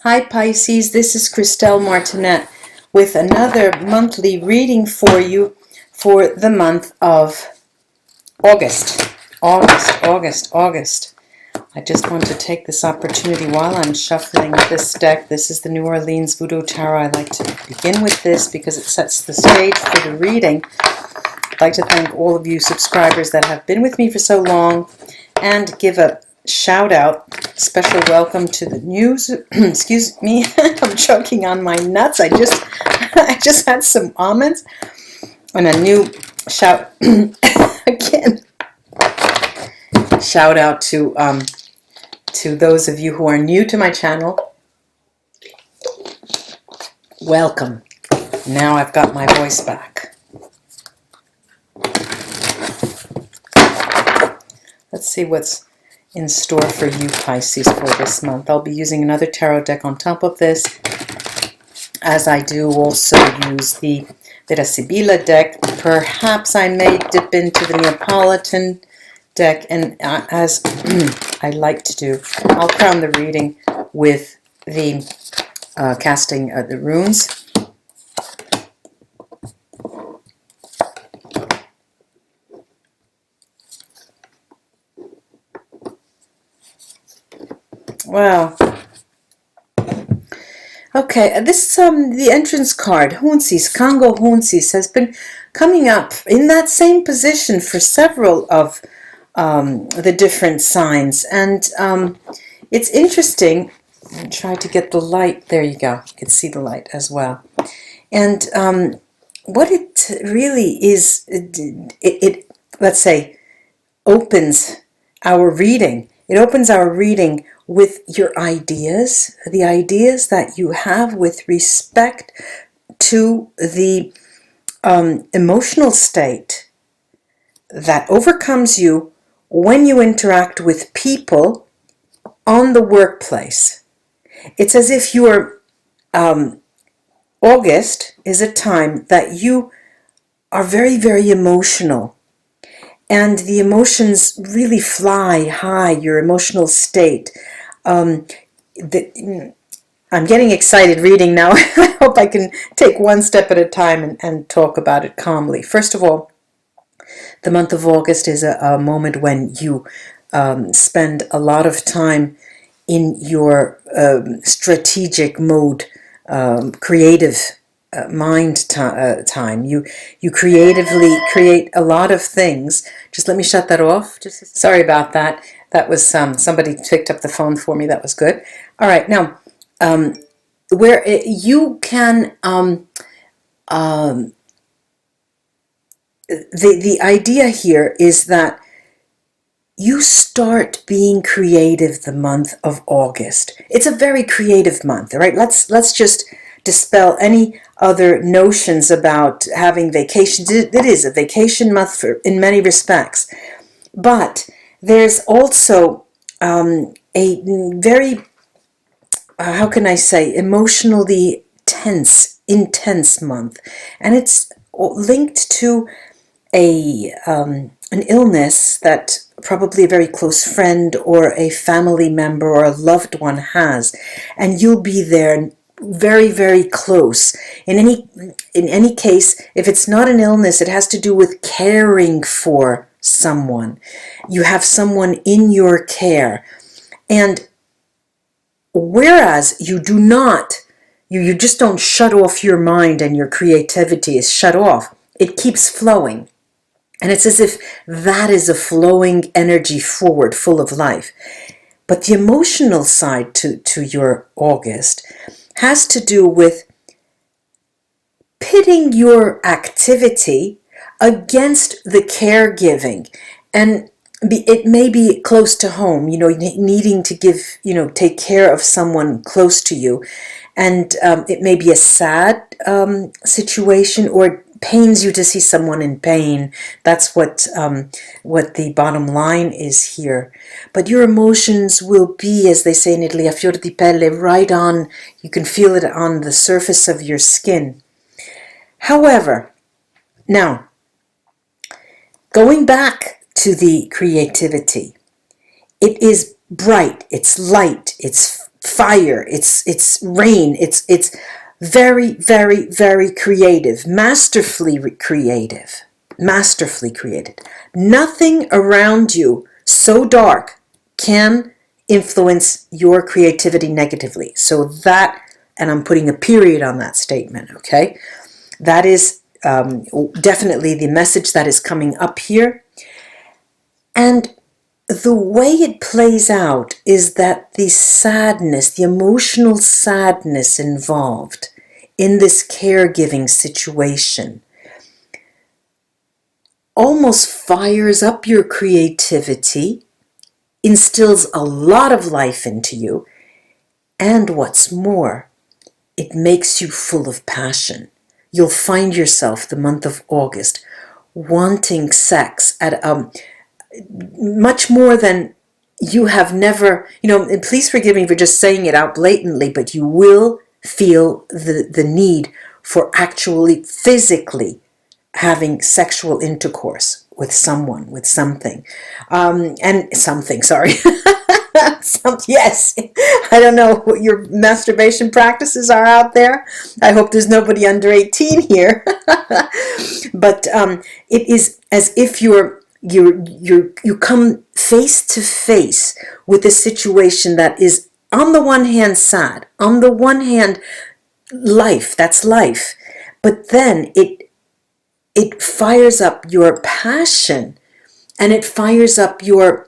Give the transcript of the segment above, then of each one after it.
Hi Pisces, this is Christelle Martinette with another monthly reading for you for the month of August. August. I just want to take this opportunity while I'm shuffling this deck. This is the New Orleans Voodoo Tarot. I like to begin with this because it sets the stage for the reading. I'd like to thank all of you subscribers that have been with me for so long and give a shout out, special welcome to the news. Excuse me, I'm choking on my nuts. I just had some almonds, and a new shout again. Shout out to those of you who are new to my channel. Welcome. Now I've got my voice back. Let's see what's in store for you, Pisces, for this month. I'll be using another tarot deck on top of this, as I do also use the Vera Sibilla deck. Perhaps I may dip into the Neapolitan deck, and as I like to do, I'll crown the reading with the casting the runes. Wow. Okay, this the entrance card, Hunsis, Congo Hunsis, has been coming up in that same position for several of the different signs, and it's interesting. I'll try to get the light. There you go. You can see the light as well. And what it really is, it let's say opens our reading. It opens our reading with your ideas, the ideas that you have with respect to the emotional state that overcomes you when you interact with people on the workplace. It's as if your August is a time that you are very, very emotional. And the emotions really fly high, your emotional state. I'm getting excited reading now. I hope I can take one step at a time and talk about it calmly. First of all, the month of August is a moment when you spend a lot of time in your strategic mode, creative mind time. You creatively create a lot of things. Just let me shut that off. Sorry about that. That was somebody picked up the phone for me. That was good. All right, now where you can the idea here is that you start being creative the month of August. It's a very creative month, all right? Let's just dispel any other notions about having vacations. It is a vacation month in many respects. But there's also a very, how can I say, emotionally tense, intense month. And it's linked to an illness that probably a very close friend or a family member or a loved one has. And you'll be there very, very close. In any case, if it's not an illness, it has to do with caring for someone. You have someone in your care. And whereas you do not, you just don't shut off your mind and your creativity is shut off. It keeps flowing. And it's as if that is a flowing energy forward, full of life. But the emotional side to your August has to do with pitting your activity against the caregiving. And it may be close to home, needing to take care of someone close to you. And it may be a sad situation, or it pains you to see someone in pain. That's what the bottom line is here. But your emotions will be, as they say in Italy, a fior di pelle, right on. You can feel it on the surface of your skin. However, now, going back to the creativity, it is bright, it's light, it's fire, it's rain, it's very, very, very creative, masterfully creative, masterfully created. Nothing around you so dark can influence your creativity negatively. So that, and I'm putting a period on that statement, okay? That is definitely the message that is coming up here. And the way it plays out is that the sadness, the emotional sadness involved in this caregiving situation almost fires up your creativity, instills a lot of life into you, and what's more, it makes you full of passion. You'll find yourself the month of August wanting sex at much more than you have never, and please forgive me for just saying it out blatantly, but you will feel the need for actually physically having sexual intercourse with someone, with something, and something, sorry. Yes, I don't know what your masturbation practices are out there. I hope there's nobody under 18 here. But it is as if you come face to face with a situation that is, on the one hand, sad, on the one hand, life, that's life, but then it fires up your passion, and it fires up your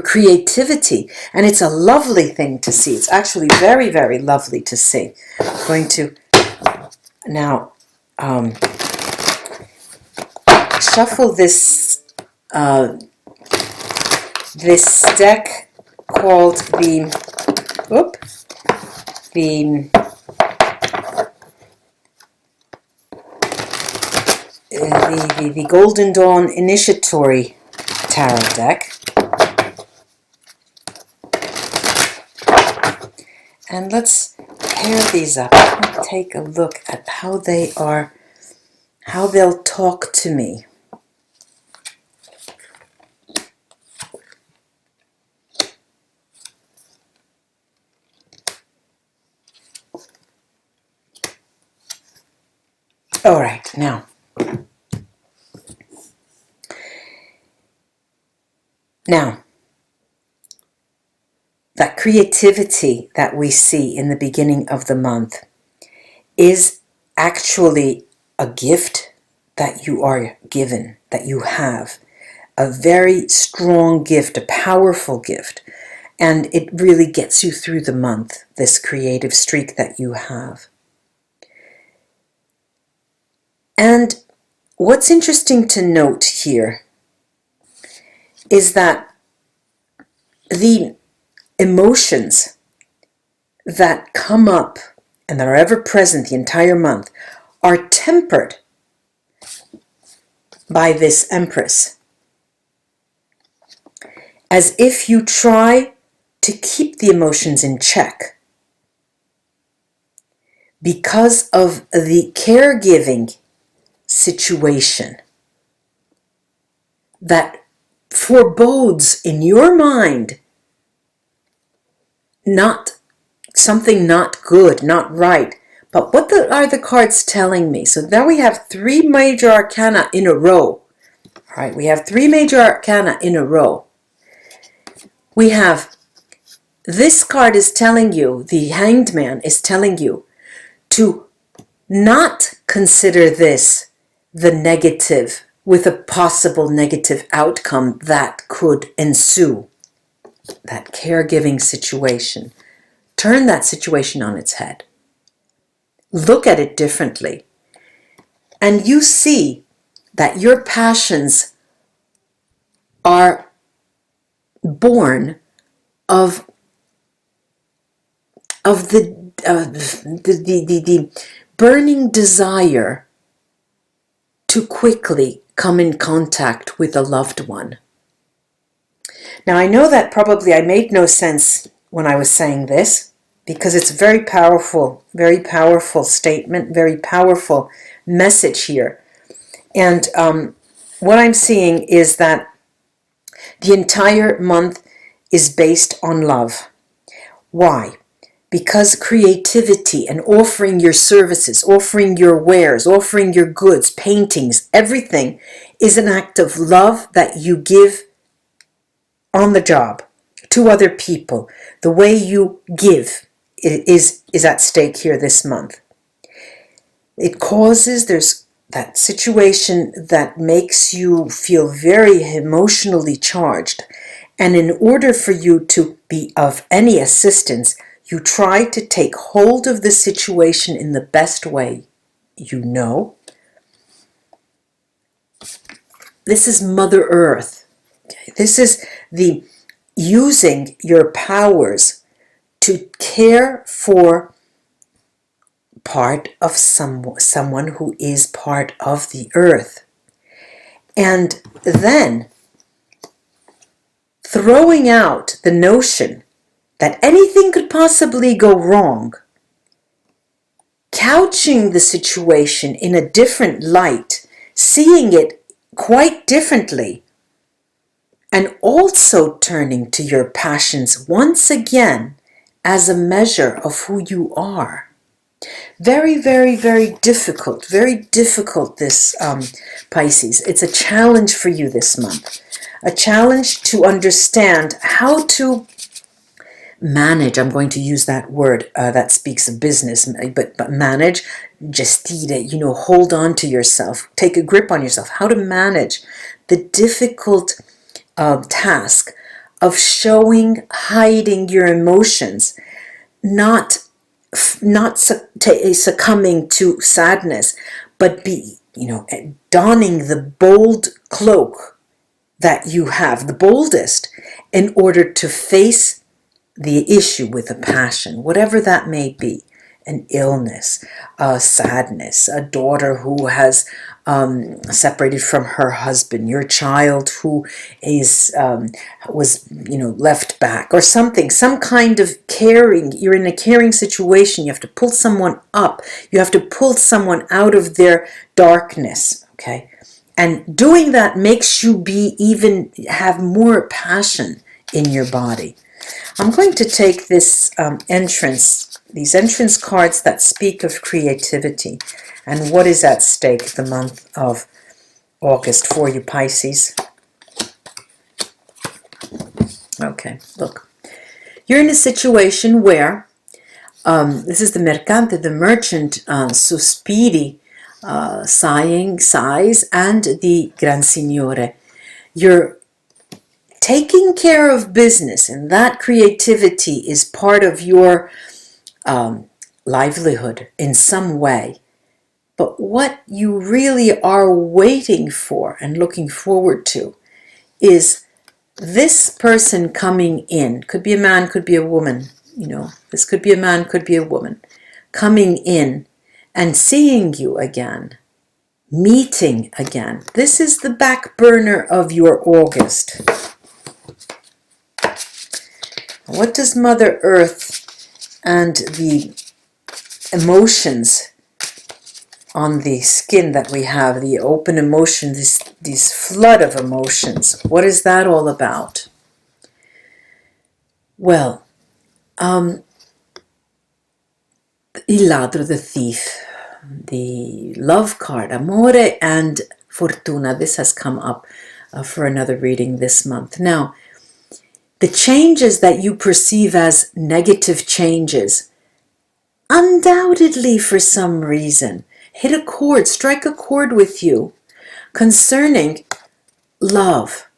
creativity, and it's a lovely thing to see. It's actually very, very lovely to see. I'm going to now shuffle this this deck called the Golden Dawn Initiatory Tarot deck. And let's pair these up. Let's take a look at how they'll talk to me. All right, now that creativity that we see in the beginning of the month is actually a gift that you are given, that you have. A very strong gift, a powerful gift. And it really gets you through the month, this creative streak that you have. And what's interesting to note here is that the emotions that come up and that are ever present the entire month are tempered by this Empress, as if you try to keep the emotions in check because of the caregiving situation that forebodes in your mind something not good, not right. But what are the cards telling me? So now we have 3 major arcana in a row. All right, we have 3 major arcana in a row. We have, this card is telling you, the Hanged Man is telling you to not consider this the negative with a possible negative outcome that could ensue. That caregiving situation. Turn that situation on its head. Look at it differently. And you see that your passions are born of the burning desire to quickly come in contact with a loved one. Now, I know that probably I made no sense when I was saying this, because it's a very powerful statement, very powerful message here. And what I'm seeing is that the entire month is based on love. Why? Because creativity and offering your services, offering your wares, offering your goods, paintings, everything is an act of love that you give on the job to other people. The way you give is at stake here this month. It causes, there's that situation that makes you feel very emotionally charged. And in order for you to be of any assistance, you try to take hold of the situation in the best way you know. This is Mother Earth. Okay? This is the using your powers to care for part of someone who is part of the earth. And then throwing out the notion that anything could possibly go wrong, couching the situation in a different light, seeing it quite differently, and also turning to your passions once again as a measure of who you are. Very, very, very difficult this Pisces. It's a challenge for you this month. A challenge to understand how to manage. I'm going to use that word that speaks of business, but manage, gestire, hold on to yourself, take a grip on yourself, how to manage the difficult task of hiding your emotions, not succumbing to sadness, but donning the bold cloak that you have, the boldest, in order to face the issue with a passion, whatever that may be. An illness, a sadness, a daughter who has separated from her husband, your child who was left back, or something, some kind of caring. You're in a caring situation. You have to pull someone up. You have to pull someone out of their darkness. Okay, and doing that makes you have more passion in your body. I'm going to take this these entrance cards that speak of creativity and what is at stake the month of August for you, Pisces. Okay, look. You're in a situation where, this is the mercante, the merchant, sospiri, sighs, and the gran signore. You're taking care of business, and that creativity is part of your livelihood in some way. But what you really are waiting for and looking forward to is this person coming in. Could be a man, could be a woman. This could be a man, could be a woman. Coming in and seeing you again. Meeting again. This is the back burner of your August. What does Mother Earth and the emotions on the skin that we have, the open emotion, this flood of emotions, what is that all about? Well, Il ladro, the thief, the love card, Amore and Fortuna. This has come up for another reading this month. Now, the changes that you perceive as negative changes, undoubtedly for some reason, strike a chord with you concerning love.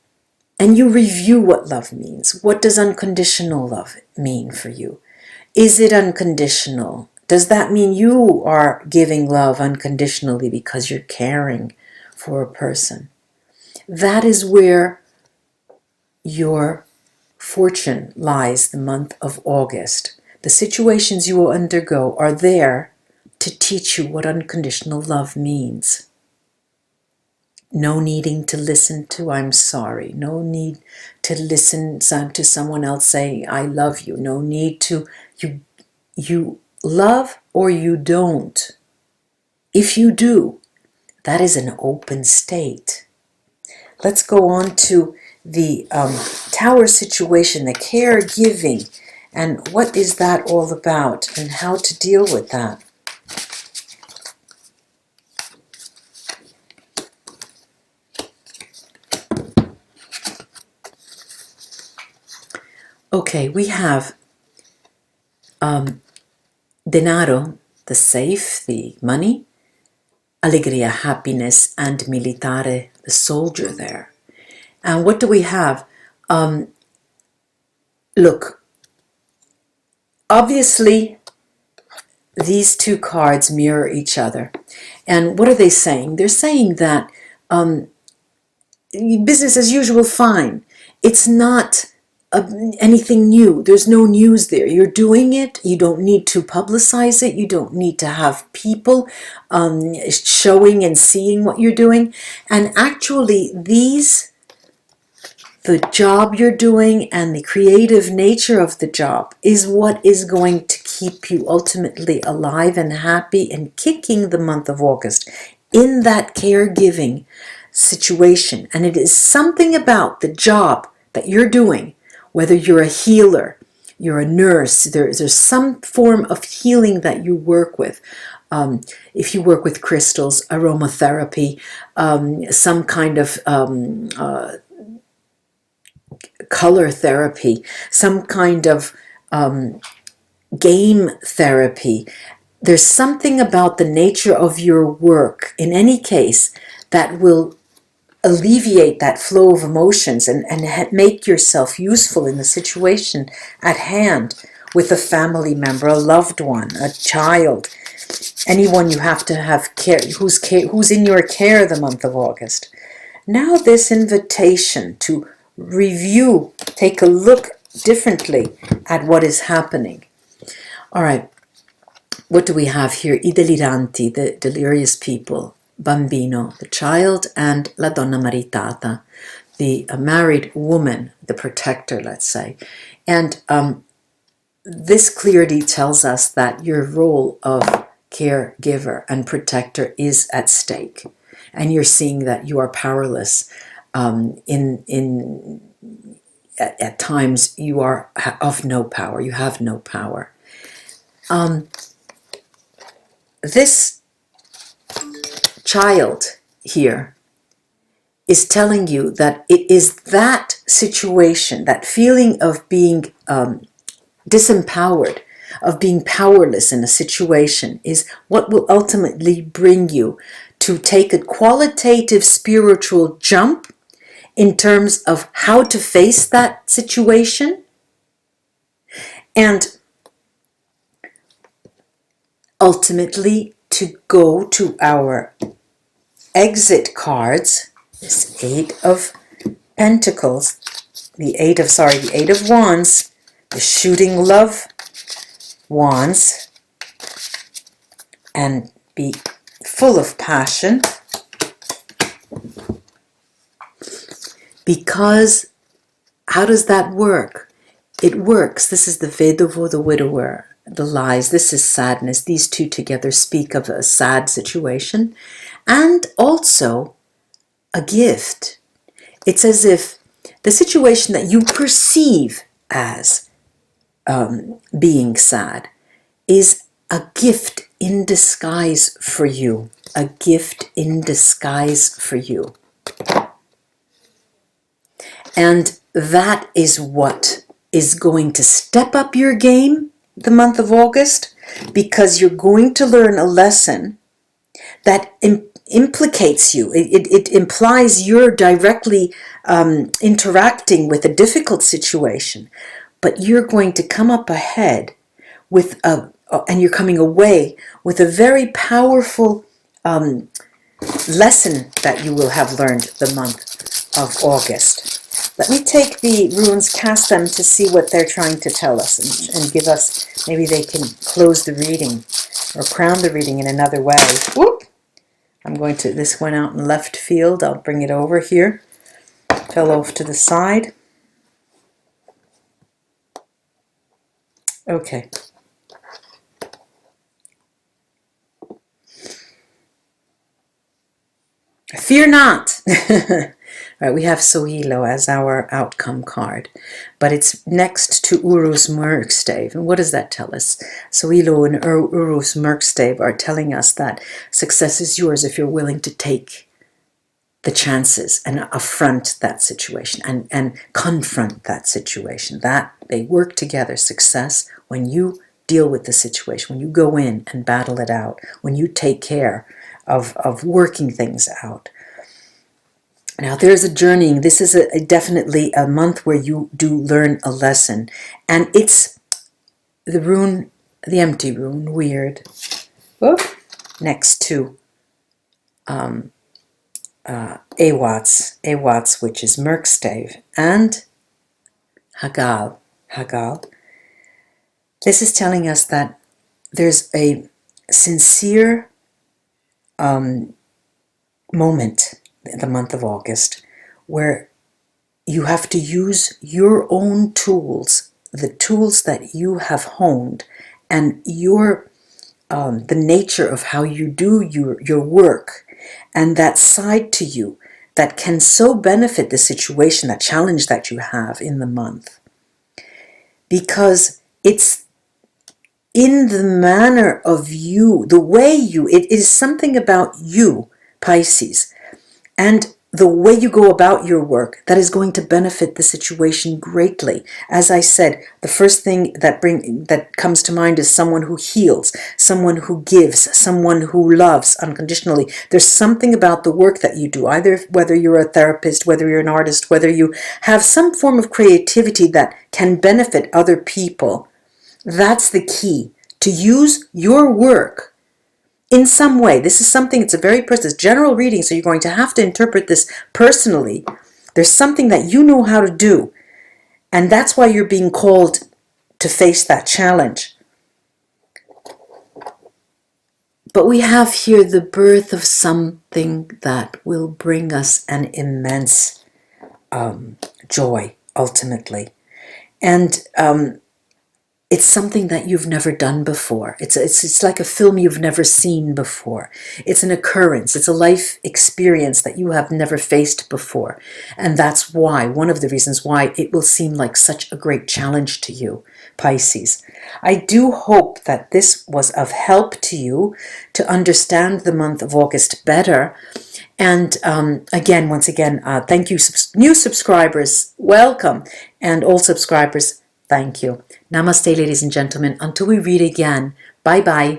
And you review what love means. What does unconditional love mean for you? Is it unconditional? Does that mean you are giving love unconditionally because you're caring for a person? That is where your fortune lies the month of August. The situations you will undergo are there to teach you what unconditional love means. No needing to listen to I'm sorry. No need to listen to someone else saying I love you. No need to, you love or you don't. If you do, that is an open state. Let's go on to the tower situation, the caregiving, and what is that all about and how to deal with that. Okay, we have denaro, the safe, the money, alegria, happiness, and militare, the soldier there. And what do we have? Look, obviously, these two cards mirror each other. And what are they saying? They're saying that business as usual, fine. It's not anything new. There's no news there. You're doing it. You don't need to publicize it. You don't need to have people showing and seeing what you're doing. And actually, the job you're doing and the creative nature of the job is what is going to keep you ultimately alive and happy and kicking the month of August in that caregiving situation. And it is something about the job that you're doing, whether you're a healer, you're a nurse, there's some form of healing that you work with. If you work with crystals, aromatherapy, some kind of color therapy, some kind of game therapy. There's something about the nature of your work, in any case, that will alleviate that flow of emotions and make yourself useful in the situation at hand with a family member, a loved one, a child, anyone you have to have care, who's in your care the month of August. Now this invitation to review, take a look differently at what is happening. All right, what do we have here? I deliranti, the delirious people, bambino, the child, and la donna maritata, the married woman, the protector, let's say. And this clearly tells us that your role of caregiver and protector is at stake. And you're seeing that you are powerless. At times you are of no power. You have no power. This child here is telling you that it is that situation, that feeling of being disempowered, of being powerless in a situation, is what will ultimately bring you to take a qualitative spiritual jump in terms of how to face that situation, and ultimately to go to our exit cards, this Eight of Pentacles, the Eight of Wands, the shooting love wands, and be full of passion. Because how does that work? It works. This is the Vedovo, the widower, the lies. This is sadness. These two together speak of a sad situation and also a gift. It's as if the situation that you perceive as being sad is a gift in disguise for you. A gift in disguise for you. And that is what is going to step up your game the month of August, because you're going to learn a lesson that implicates you. It implies you're directly interacting with a difficult situation, but you're going to come up ahead with and you're coming away with a very powerful lesson that you will have learned the month of August. Let me take the runes, cast them to see what they're trying to tell us and give us, maybe they can close the reading or crown the reading in another way. Whoop! I'm going to, this went out in left field. I'll bring it over here. Fell off to the side. Okay. Fear not. Right, we have Sohilo as our outcome card, but it's next to Uru's Merkstave. And what does that tell us? Sohilo and Uru's Merkstave are telling us that success is yours if you're willing to take the chances and affront that situation and confront that situation. That they work together. Success, when you deal with the situation, when you go in and battle it out, when you take care of working things out. Now, there's a journeying. This is definitely a month where you do learn a lesson. And it's the rune, the empty rune, weird, next to Awats, which is Merkstave, and Hagal. This is telling us that there's a sincere moment in the month of August where you have to use your own tools, the tools that you have honed, and your the nature of how you do your work, and that side to you that can so benefit the situation, that challenge that you have in the month, because it's in the manner of you, the way it is something about you, Pisces, and the way you go about your work that is going to benefit the situation greatly. As I said, the first thing that comes to mind is someone who heals, someone who gives, someone who loves unconditionally. There's something about the work that you do, either whether you're a therapist, whether you're an artist, whether you have some form of creativity that can benefit other people. That's the key, to use your work in some way. This is something, it's a very personal, general reading, so you're going to have to interpret this personally. There's something that you know how to do, and that's why you're being called to face that challenge. But we have here the birth of something that will bring us an immense joy, ultimately. And it's something that you've never done before. It's like a film you've never seen before. It's an occurrence. It's a life experience that you have never faced before. And that's why, one of the reasons why it will seem like such a great challenge to you, Pisces. I do hope that this was of help to you to understand the month of August better. And once again, thank you, new subscribers, welcome. And old subscribers, thank you. Namaste, ladies and gentlemen. Until we read again, bye-bye.